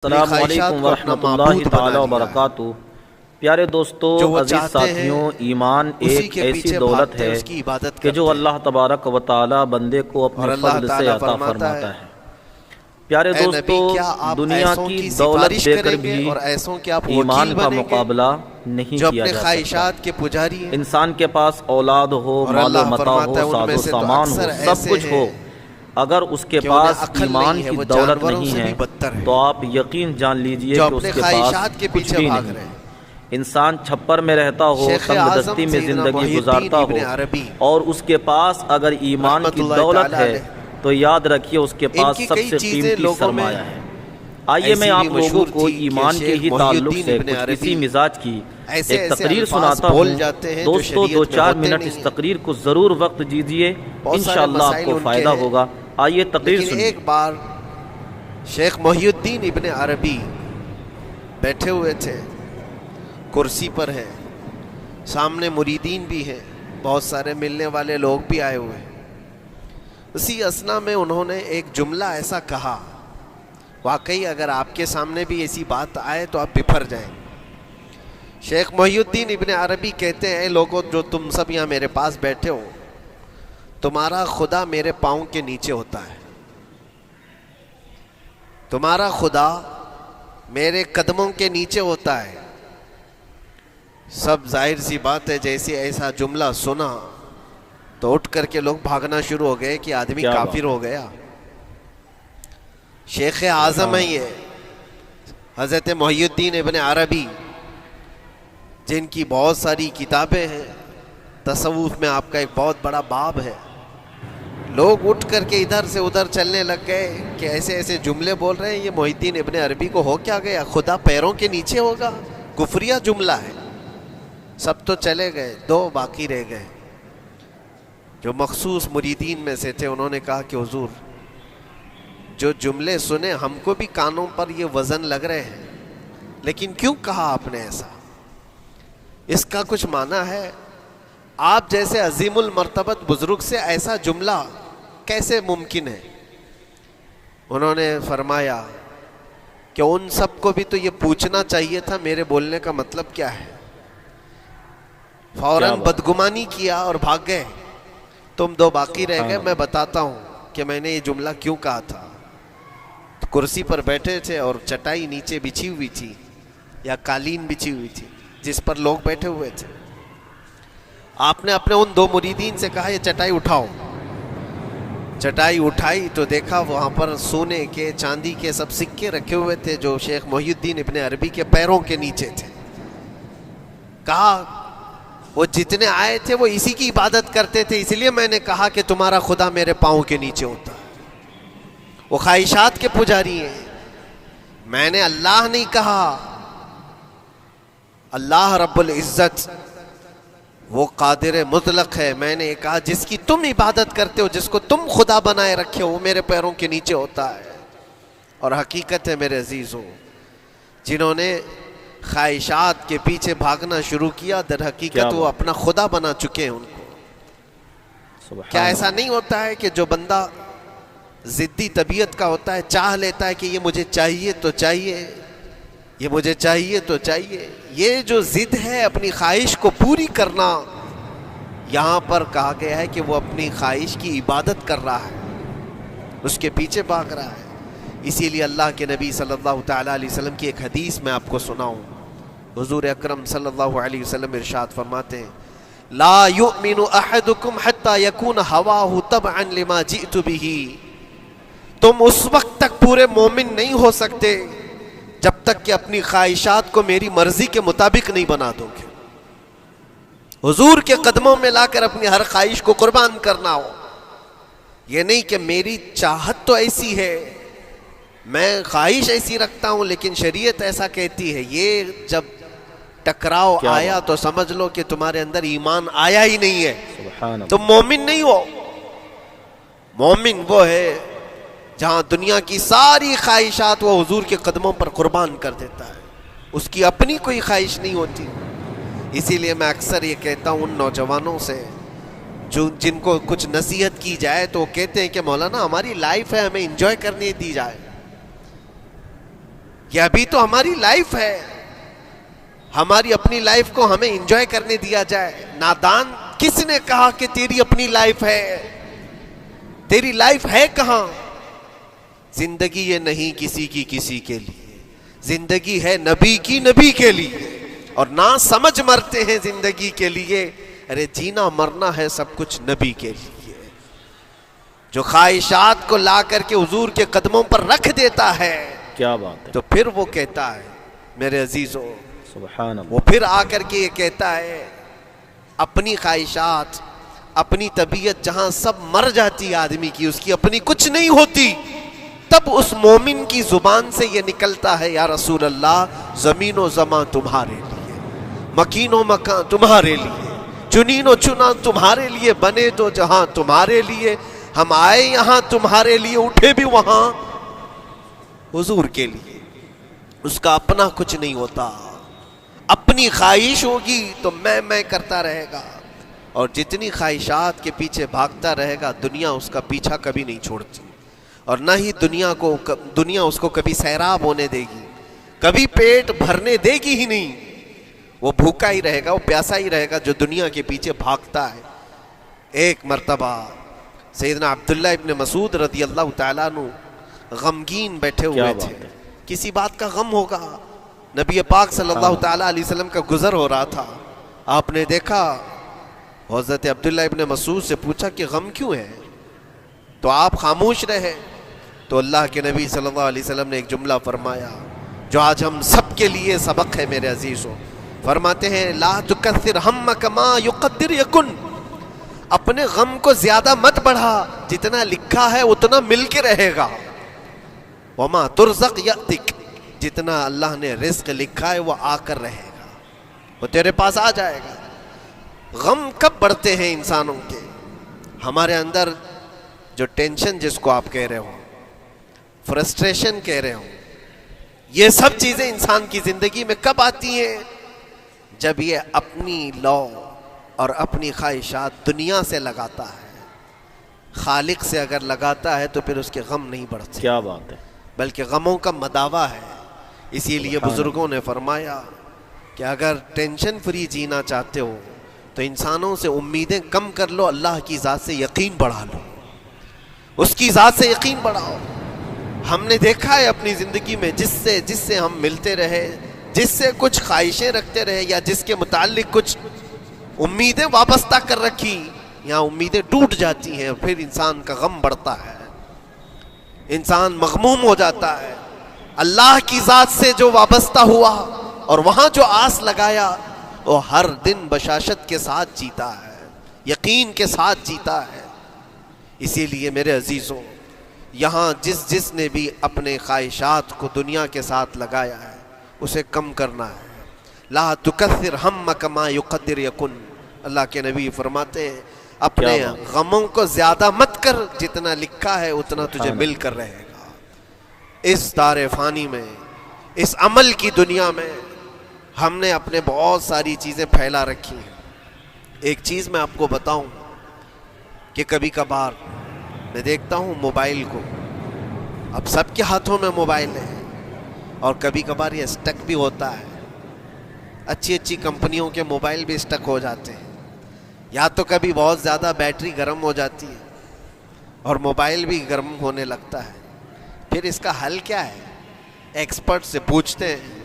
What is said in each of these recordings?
السلام علیکم ورحمۃ اللہ تعالی وبرکاتہ۔ پیارے دوستو، عزیز ساتھیوں، ایمان ایک ایسی دولت ہے کہ جو اللہ تبارک و تعالی بندے کو اپنے فضل سے عطا فرماتا ہے۔ پیارے دوستو، دنیا کی دولت دے کر بھی ایمان کا مقابلہ نہیں کیا جا سکتا۔ انسان کے پاس اولاد ہو، مال و متاع ہو، ساز و سامان ہو، سب کچھ ہو، اگر اس کے پاس ایمان کی دولت نہیں ہے تو آپ یقین جان لیجئے کہ اس کے پاس کچھ بھی نہیں۔ انسان چھپر میں رہتا ہو، تنگ دستی میں زندگی گزارتا ہو، اور اس کے پاس اگر ایمان کی دولت ہے تو یاد رکھیے اس کے پاس سب سے قیمتی سرمایہ ہے۔ آئیے میں آپ لوگوں کو ایمان کے ہی تعلق سے کچھ اسی مزاج کی ایک تقریر سناتا ہوں۔ دوستو، 2-4 منٹ اس تقریر کو ضرور وقت دیجئے، انشاءاللہ آپ کو فائدہ ہوگا۔ آئیے تقریر سنیے۔ ایک بار شیخ محی الدین ابن عربی بیٹھے ہوئے تھے، کرسی پر ہیں، سامنے مریدین بھی ہیں، بہت سارے ملنے والے لوگ بھی آئے ہوئے ہیں۔ اسی اثنا میں انہوں نے ایک جملہ ایسا کہا، واقعی اگر آپ کے سامنے بھی ایسی بات آئے تو آپ بپھر جائیں۔ شیخ محی الدین ابن عربی کہتے ہیں، اے لوگوں جو تم سب یہاں میرے پاس بیٹھے ہو، تمہارا خدا میرے پاؤں کے نیچے ہوتا ہے، تمہارا خدا میرے قدموں کے نیچے ہوتا ہے۔ سب ظاہر سی بات ہے، جیسے ایسا جملہ سنا تو اٹھ کر کے لوگ بھاگنا شروع ہو گئے کہ آدمی کافر ہو گیا۔ شیخ اعظم ہیں یہ حضرت محی الدین ابن عربی، جن کی بہت ساری کتابیں ہیں، تصوف میں آپ کا ایک بہت بڑا باب ہے۔ لوگ اٹھ کر کے ادھر سے ادھر چلنے لگ گئے کہ ایسے ایسے جملے بول رہے ہیں، یہ محی الدین ابن عربی کو ہو کیا گیا؟ خدا پیروں کے نیچے ہوگا؟ کفریہ جملہ ہے۔ سب تو چلے گئے، 2 باقی رہ گئے جو مخصوص مریدین میں سے تھے۔ انہوں نے کہا کہ حضور، جو جملے سنے ہم کو بھی کانوں پر یہ وزن لگ رہے ہیں، لیکن کیوں کہا آپ نے ایسا؟ اس کا کچھ معنی ہے؟ آپ جیسے عظیم المرتبت بزرگ سے ایسا جملہ کیسے ممکن ہے؟ انہوں نے فرمایا کہ ان سب کو بھی تو یہ پوچھنا چاہیے تھا میرے بولنے کا مطلب کیا ہے۔ فوراً بدگمانی کیا اور بھاگ گئے۔ تم 2 باقی رہ گئے، میں بتاتا ہوں کہ میں نے یہ جملہ کیوں کہا تھا۔ کرسی پر بیٹھے تھے اور چٹائی نیچے بچھی ہوئی تھی یا قالین بچھی ہوئی تھی جس پر لوگ بیٹھے ہوئے تھے۔ آپ نے اپنے ان 2 مریدین سے کہا، یہ چٹائی اٹھاؤ۔ چٹائی اٹھائی تو دیکھا وہاں پر سونے کے، چاندی کے سب سکے رکھے ہوئے تھے جو شیخ محی الدین ابن عربی کے پیروں کے نیچے تھے۔ کہا وہ جتنے آئے تھے وہ اسی کی عبادت کرتے تھے، اس لیے میں نے کہا کہ تمہارا خدا میرے پاؤں کے نیچے ہوتا ہے۔ وہ خواہشات کے پجاری ہیں، میں نے اللہ نہیں کہا۔ اللہ رب العزت وہ قادر مطلق ہے، میں نے کہا جس کی تم عبادت کرتے ہو، جس کو تم خدا بنائے رکھے ہو، وہ میرے پیروں کے نیچے ہوتا ہے۔ اور حقیقت ہے میرے عزیزوں، جنہوں نے خواہشات کے پیچھے بھاگنا شروع کیا، در حقیقت وہ اپنا خدا بنا چکے ہیں ان کو۔ کیا ایسا نہیں ہوتا ہے کہ جو بندہ ضدی طبیعت کا ہوتا ہے، چاہ لیتا ہے کہ یہ مجھے چاہیے تو چاہیے، یہ مجھے چاہیے تو چاہیے، یہ جو ضد ہے اپنی خواہش کو پوری کرنا، یہاں پر کہا گیا ہے کہ وہ اپنی خواہش کی عبادت کر رہا ہے، اس کے پیچھے بھاگ رہا ہے۔ اسی لیے اللہ کے نبی صلی اللہ تعالیٰ علیہ وسلم کی ایک حدیث میں آپ کو سناؤں۔ حضور اکرم صلی اللہ علیہ وسلم ارشاد فرماتے ہیں، لا یؤمن احدکم حتی یکون ہواہ تبعا لما جئت بہ۔ تم اس وقت تک پورے مومن نہیں ہو سکتے جب تک کہ اپنی خواہشات کو میری مرضی کے مطابق نہیں بنا دو گے۔ حضور کے قدموں میں لا کر اپنی ہر خواہش کو قربان کرنا ہو۔ یہ نہیں کہ میری چاہت تو ایسی ہے، میں خواہش ایسی رکھتا ہوں لیکن شریعت ایسا کہتی ہے۔ یہ جب ٹکراؤ آیا تو سمجھ لو کہ تمہارے اندر ایمان آیا ہی نہیں ہے، تم مومن نہیں ہو۔ مومن وہ ہے جہاں دنیا کی ساری خواہشات وہ حضور کے قدموں پر قربان کر دیتا ہے، اس کی اپنی کوئی خواہش نہیں ہوتی۔ اسی لیے میں اکثر یہ کہتا ہوں ان نوجوانوں سے جن کو کچھ نصیحت کی جائے تو وہ کہتے ہیں کہ مولانا ہماری لائف ہے، ہمیں انجوائے کرنے دی جائے۔ یہ ابھی تو ہماری لائف ہے، ہماری اپنی لائف کو ہمیں انجوائے کرنے دیا جائے۔ نادان کس نے کہا کہ تیری اپنی لائف ہے؟ تیری لائف ہے کہاں؟ زندگی یہ نہیں کسی کی کسی کے لیے، زندگی ہے نبی کی نبی کے لیے، اور نہ سمجھ مرتے ہیں زندگی کے لیے، ارے جینا مرنا ہے سب کچھ نبی کے لیے۔ جو خواہشات کو لا کر کے حضور کے قدموں پر رکھ دیتا ہے، کیا بات ہے، تو پھر وہ کہتا ہے میرے عزیزوں، سبحان اللہ، وہ پھر آ کر کے یہ کہتا ہے اپنی خواہشات، اپنی طبیعت جہاں سب مر جاتی آدمی کی، اس کی اپنی کچھ نہیں ہوتی، تب اس مومن کی زبان سے یہ نکلتا ہے یا رسول اللہ زمین و زمان تمہارے لیے، مکین و مکان تمہارے لیے، چنین و چنا تمہارے لیے، بنے تو جہاں تمہارے لیے، ہم آئے یہاں تمہارے لیے، اٹھے بھی وہاں حضور کے لیے۔ اس کا اپنا کچھ نہیں ہوتا، اپنی خواہش ہوگی تو میں کرتا رہے گا، اور جتنی خواہشات کے پیچھے بھاگتا رہے گا دنیا اس کا پیچھا کبھی نہیں چھوڑتی، اور نہ ہی دنیا اس کو کبھی سیراب ہونے دے گی، کبھی پیٹ بھرنے دے گی ہی نہیں، وہ بھوکا ہی رہے گا، وہ پیاسا ہی رہے گا جو دنیا کے پیچھے بھاگتا ہے۔ ایک مرتبہ سیدنا عبداللہ ابن مسعود رضی اللہ تعالیٰ عنہ غمگین بیٹھے ہوئے تھے، کسی بات کا غم ہوگا، نبی پاک صلی اللہ تعالیٰ علیہ وسلم کا گزر ہو رہا تھا، آپ نے دیکھا، حضرت عبداللہ ابن مسعود سے پوچھا کہ غم کیوں ہے؟ تو آپ خاموش رہے، تو اللہ کے نبی صلی اللہ علیہ وسلم نے ایک جملہ فرمایا جو آج ہم سب کے لیے سبق ہے میرے عزیزوں، فرماتے ہیں لا تکثر ہمک ما یقدر یکن، اپنے غم کو زیادہ مت بڑھا، جتنا لکھا ہے اتنا مل کے رہے گا، وما ترزق یأتک، جتنا اللہ نے رزق لکھا ہے وہ آ کر رہے گا، وہ تیرے پاس آ جائے گا۔ غم کب بڑھتے ہیں انسانوں کے؟ ہمارے اندر جو ٹینشن جس کو آپ کہہ رہے ہو، فرسٹریشن کہہ رہے ہو، یہ سب چیزیں انسان کی زندگی میں کب آتی ہیں؟ جب یہ اپنی لو اور اپنی خواہشات دنیا سے لگاتا ہے، خالق سے اگر لگاتا ہے تو پھر اس کے غم نہیں بڑھتے، کیا بات ہے، بلکہ غموں کا مداوع ہے۔ اسی لیے بزرگوں نے فرمایا کہ اگر ٹینشن فری جینا چاہتے ہو تو انسانوں سے امیدیں کم کر لو، اللہ کی ذات سے یقین بڑھا لو، اس کی ذات سے یقین بڑھاؤ۔ ہم نے دیکھا ہے اپنی زندگی میں جس سے ہم ملتے رہے، جس سے کچھ خواہشیں رکھتے رہے، یا جس کے متعلق کچھ امیدیں وابستہ کر رکھی، یہاں امیدیں ٹوٹ جاتی ہیں، پھر انسان کا غم بڑھتا ہے، انسان مغموم ہو جاتا ہے۔ اللہ کی ذات سے جو وابستہ ہوا اور وہاں جو آس لگایا، وہ ہر دن بشاشت کے ساتھ جیتا ہے، یقین کے ساتھ جیتا ہے۔ اسی لیے میرے عزیزوں، یہاں جس نے بھی اپنے خواہشات کو دنیا کے ساتھ لگایا ہے اسے کم کرنا ہے۔ لا تکثر ہمک ما یقدر یکن، اللہ کے نبی فرماتے ہیں اپنے غموں کو زیادہ مت کر، جتنا لکھا ہے اتنا تجھے مل کر رہے گا۔ اس دار فانی میں، اس عمل کی دنیا میں ہم نے اپنے بہت ساری چیزیں پھیلا رکھی ہیں۔ ایک چیز میں آپ کو بتاؤں کہ کبھی کبھار میں دیکھتا ہوں موبائل کو، اب سب کے ہاتھوں میں موبائل ہے، اور کبھی کبھار یہ اسٹک بھی ہوتا ہے، اچھی کمپنیوں کے موبائل بھی اسٹک ہو جاتے ہیں، یا تو کبھی بہت زیادہ بیٹری گرم ہو جاتی ہے اور موبائل بھی گرم ہونے لگتا ہے۔ پھر اس کا حل کیا ہے؟ ایکسپرٹ سے پوچھتے ہیں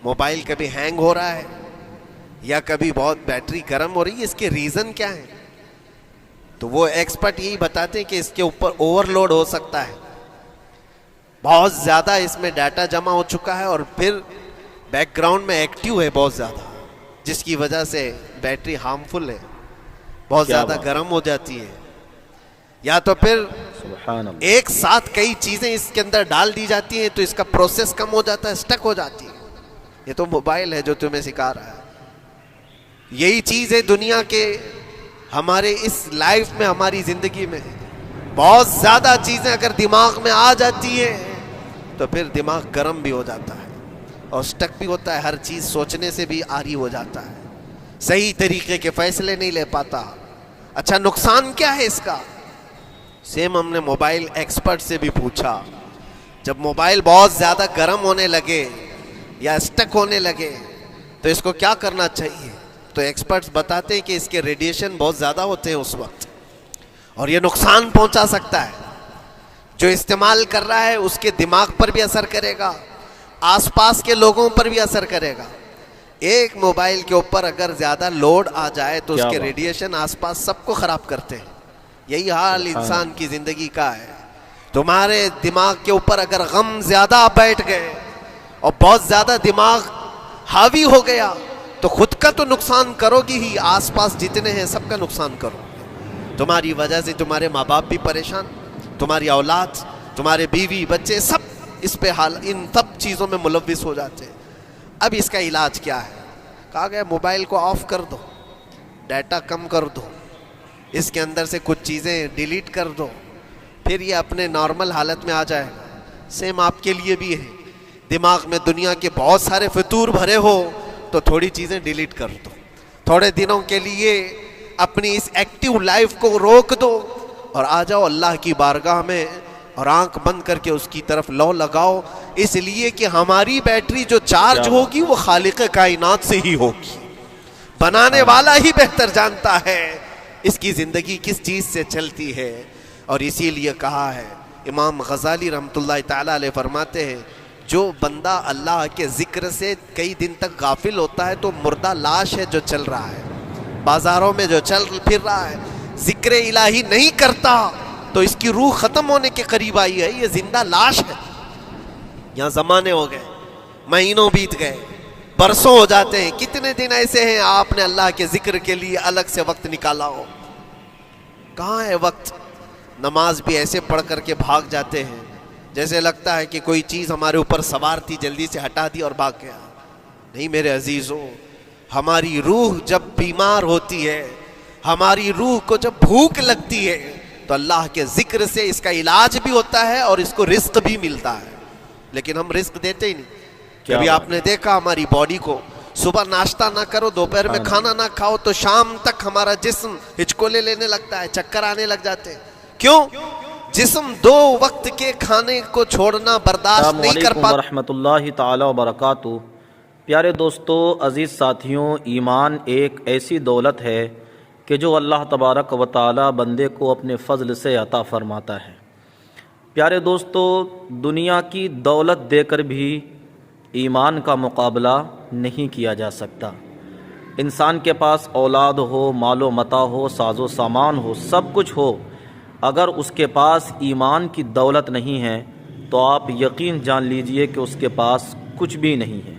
موبائل کبھی ہینگ ہو رہا ہے یا کبھی بہت بیٹری گرم ہو رہی ہے، اس کے ریزن کیا ہے؟ تو وہ ایکسپرٹ یہی بتاتے ہیں کہ اس کے اوپر اوور لوڈ ہو سکتا ہے، بہت زیادہ اس میں ڈیٹا جمع ہو چکا ہے اور پھر بیک گراؤنڈ میں ایکٹیو ہے بہت زیادہ، جس کی وجہ سے بیٹری ہارمفل ہے، بہت زیادہ گرم ہو جاتی ہے، یا تو پھر ایک ساتھ کئی چیزیں اس کے اندر ڈال دی جاتی ہیں تو اس کا پروسیس کم ہو جاتا ہے، اسٹک ہو جاتی ہے۔ یہ تو موبائل ہے جو تمہیں سکھا رہا ہے۔ یہی چیز ہے دنیا کے ہمارے اس لائف میں، ہماری زندگی میں بہت زیادہ چیزیں اگر دماغ میں آ جاتی ہیں تو پھر دماغ گرم بھی ہو جاتا ہے اور اسٹک بھی ہوتا ہے، ہر چیز سوچنے سے بھی عاری ہو جاتا ہے، صحیح طریقے کے فیصلے نہیں لے پاتا۔ اچھا نقصان کیا ہے اس کا؟ سیم ہم نے موبائل ایکسپرٹ سے بھی پوچھا جب موبائل بہت زیادہ گرم ہونے لگے یا اسٹک ہونے لگے تو اس کو کیا کرنا چاہیے؟ تو ایکسپرٹس بتاتے ہیں کہ اس کے ریڈیشن بہت زیادہ ہوتے ہیں اس وقت، اور یہ نقصان پہنچا سکتا ہے. جو استعمال کر رہا ہے اس کے دماغ پر بھی اثر کرے گا، آس پاس کے لوگوں پر بھی اثر کرے گا. ایک موبائل کے اوپر اگر زیادہ لوڈ آ جائے تو اس کے ریڈیشن آس پاس سب کو خراب کرتے ہیں. یہی حال انسان کی زندگی کا ہے. تمہارے دماغ کے اوپر اگر غم زیادہ بیٹھ گئے اور بہت زیادہ دماغ حاوی ہو گیا تو خود کا تو نقصان کرو گی ہی، آس پاس جتنے ہیں سب کا نقصان کرو. تمہاری وجہ سے تمہارے ماں باپ بھی پریشان، تمہاری اولاد، تمہارے بیوی بچے سب اس پہ ان سب چیزوں میں ملوث ہو جاتے ہیں. اب اس کا علاج کیا ہے؟ کہا گیا موبائل کو آف کر دو، ڈیٹا کم کر دو، اس کے اندر سے کچھ چیزیں ڈیلیٹ کر دو، پھر یہ اپنے نارمل حالت میں آ جائے. سیم آپ کے لیے بھی ہے. دماغ میں دنیا کے بہت سارے فطور بھرے ہو تو تھوڑی چیزیں ڈیلیٹ کر دو، تھوڑے دنوں کے لیے اپنی اس ایکٹیو لائف کو روک دو اور آ جاؤ اللہ کی بارگاہ میں اور آنکھ بند کر کے اس کی طرف لو لگاؤ. اس لیے کہ ہماری بیٹری جو چارج ہوگی وہ خالق کائنات سے ہی ہوگی. بنانے والا ہی بہتر جانتا ہے اس کی زندگی کس چیز سے چلتی ہے. اور اسی لیے کہا ہے، امام غزالی رحمۃ اللہ تعالی علیہ فرماتے ہیں، جو بندہ اللہ کے ذکر سے کئی دن تک غافل ہوتا ہے تو مردہ لاش ہے جو چل رہا ہے. بازاروں میں جو چل پھر رہا ہے، ذکر الہی نہیں کرتا تو اس کی روح ختم ہونے کے قریب آئی ہے. یہ زندہ لاش ہے. یہاں زمانے ہو گئے، مہینوں بیت گئے، برسوں ہو جاتے ہیں. کتنے دن ایسے ہیں آپ نے اللہ کے ذکر کے لیے الگ سے وقت نکالا ہو؟ کہاں ہے وقت؟ نماز بھی ایسے پڑھ کر کے بھاگ جاتے ہیں جیسے لگتا ہے کہ کوئی چیز ہمارے اوپر سوار تھی، جلدی سے ہٹا دی اور بھاگ گیا. نہیں میرے عزیزوں، ہماری روح جب بیمار ہوتی ہے، ہماری روح کو جب بھوک لگتی ہے تو اللہ کے ذکر سے اس کا علاج بھی ہوتا ہے اور اس کو رزق بھی ملتا ہے. لیکن ہم رزق دیتے ہی نہیں. کبھی آپ نے دیکھا ہماری باڈی کو، صبح ناشتہ نہ کرو، دوپہر میں کھانا نہ کھاؤ تو شام تک ہمارا جسم ہچکولے لینے لگتا ہے، چکر آنے لگ جاتے ہیں. کیوں؟ جسم 2 وقت کے کھانے کو چھوڑنا برداشت نہیں کر پاتا. ورحمۃ اللہ تعالی وبرکاتہ. پیارے دوستو، عزیز ساتھیوں، ایمان ایک ایسی دولت ہے کہ جو اللہ تبارک و تعالی بندے کو اپنے فضل سے عطا فرماتا ہے. پیارے دوستو، دنیا کی دولت دے کر بھی ایمان کا مقابلہ نہیں کیا جا سکتا. انسان کے پاس اولاد ہو، مال و متاع ہو، ساز و سامان ہو، سب کچھ ہو، اگر اس کے پاس ایمان کی دولت نہیں ہے تو آپ یقین جان لیجئے کہ اس کے پاس کچھ بھی نہیں ہے.